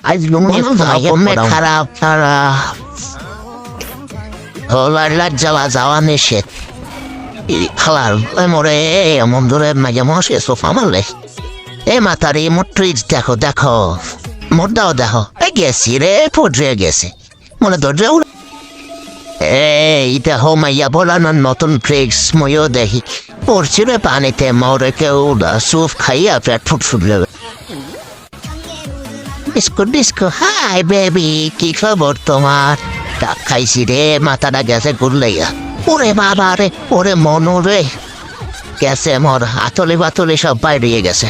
আজ মনে খারাপ খারাপ হলার যাওয়া যাওয়া নিষেধ খালার মরে এমন ধরে মাঝে মশে সোফা মারলে এ মাতারি মোট ট্রিজ দেখো দেখো মোটটাও দেখো গেছি রে পড়ে গেছে মনে দরজা এই দেখো মাইয়া বলানোর নতুন ট্রিক্স ময়ও দেখি পড়ছি রে পানিতে মরে কেউ সুপ খাইয়া পেট ফুট ফুটলে বিস্কুট বিস্কুট হাই বেবি কি খবর তোমার ডাক খাইছি রে মাথাটা গেছে ঘুরলাইয়া ওরে বাবা রে ওরে মনো রে গেছে মোর হাতলে বাতলে সব বাইরে গেছে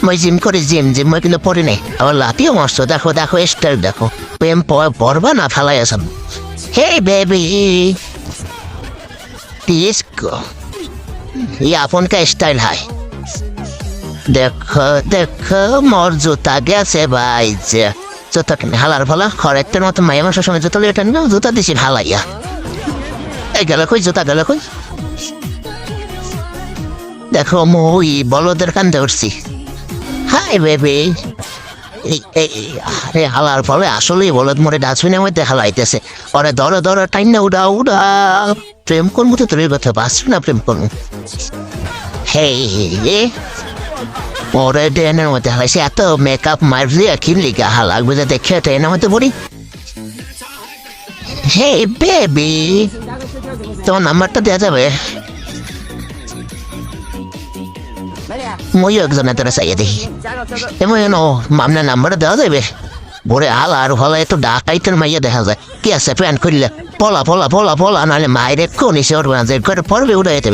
মই জিম করে জিম মই কিন্তু পড়ি নাই আবার লাতিও মস্ত দেখো দেখো স্টাইল দেখো প্রেম পড়বা না ফেলাই আসাম হে বেবি ডিস্কো ये अपन का स्टाइल है देखो देखो मोर जूता गैसे भाई जूता हालार भला खरेर मत माया मासर समय जूता लिये टानबे जूता दिছি ভালাইয়া এই গেল কই জুতা গেল কই দেখো মই বলদের কান্দে উঠছি হাই বেবি আরে হালার ফলে আসলেই বলদ মরে ডাস্টবিনের মধ্যে হালাইতেছে ওরে ধরো ধরো টাইম না উড়া উড়া প্রেম করবো তো তোর কথা বাঁচবি না প্রেম করবো হে ওরে ড্রেনের মধ্যে হালাইছে এত মেকআপ মারলি কিনলি গা লাগবে যে দেখে ট্রেনের মধ্যে পড়ি হে বেবি তোমার নাম্বারটা দেওয়া যাবে মইও একজনের তোরা চাইয়ে দেখি এমন আপনার নাম্বারটা দেওয়া যাবে ভোরে আলা আর হলা একটু ডাকাইতের মাইয়া দেখা যায় কি আছে প্যান করলে পলা পলা পলা পলা নাহলে মায়ের কোন এসে উঠবে না যে করে পড়বে উঠে যেতে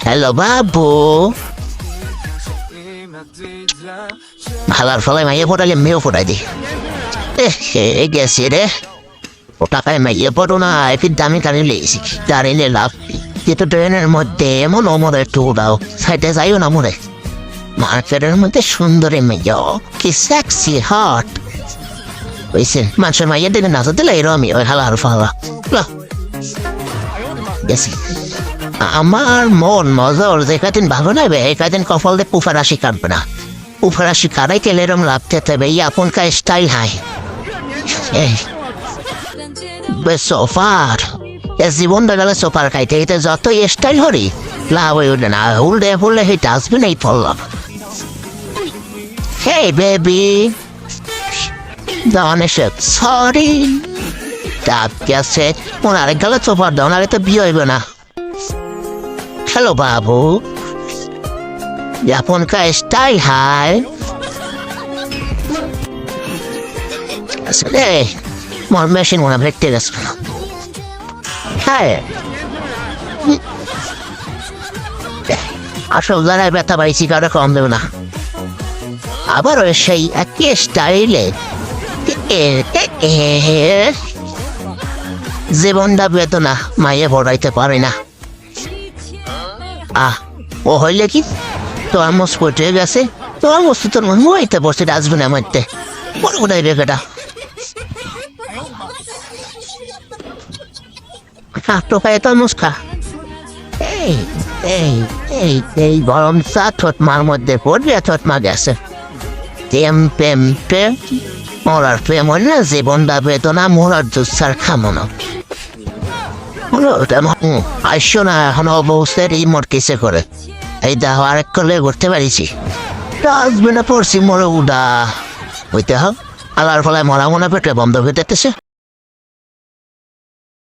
হ্যালো বাবু ভালার ফলায় মাইয়া ফোটালে মেয়েও ফোটাই দি গেছে রে ও টাকায় মাইয়া পড়ো না এফির দামি কানে লেগেছি দাঁড়িয়ে লাভ যেটা ট্রেনের মধ্যে এমন অমর একটু উড়াও সাইডে যাইও না মরে মার্কেটের মধ্যে সুন্দরী মেয়ে কি সেক্সি হট বুঝছে মানুষের মাইয়া দিলে নাচা দিলে এরমই ওই হালার ফালা গেছি আমার মন মজর যে কদিন ভালো নেবে এই কদিন কপাল দিয়ে পুফারাশি কাটবে না পুফারাশি কারাই কেলে এরম লাভতে হবে এই আপনকার স্টাইল হাই সোফার জীবনটা গেলে সোফার খাইতে এটা যতই স্টাইল হরি লাভ হয়ে উঠলে না উল্টে ফুললে সেই ডাস্টবিন এই পড়লাম হে বেবি দানেশেক সরি ডাক গেছে মনে আরেক গেলে সোফার দাও না তো বিয়ে হইবে না হ্যালো বাবু আপনকার স্টাইল হাই আসলে মোর মেশিন মনে ভেটে গেছে হ্যাঁ আসল যারা ব্যথা পাইছি কারো কম দেবে না আবার সেই একই স্টাইলে জীবনটা বেদনা মাইয়ে ভরাইতে পারে না ও হইলে কি তোর মোস পটে গেছে তোর মোস তোর মইতে বসে ডাস্টবিনের মধ্যে বড় কোথায় বেকাটা তো খায় তোর মুসকা এই এই এই এই গরম চা ঠোঁটমার মধ্যে পড়বে ঠোঁটমা গেছে প্রেম প্রেম প্রেম মরার প্রেম হল না জীবনটা বেদনা মরার দুঃসার খামনো আসছো না এখন অবস্থায় এই মোট কিসে করে এই দেহ আরেক করলে করতে পারিছি ডাস্টবিনে পড়ছি মরে উডা হইতে হোক আলার ফলায় মরা মনে পেটে বন্ধ হয়ে যেতেছে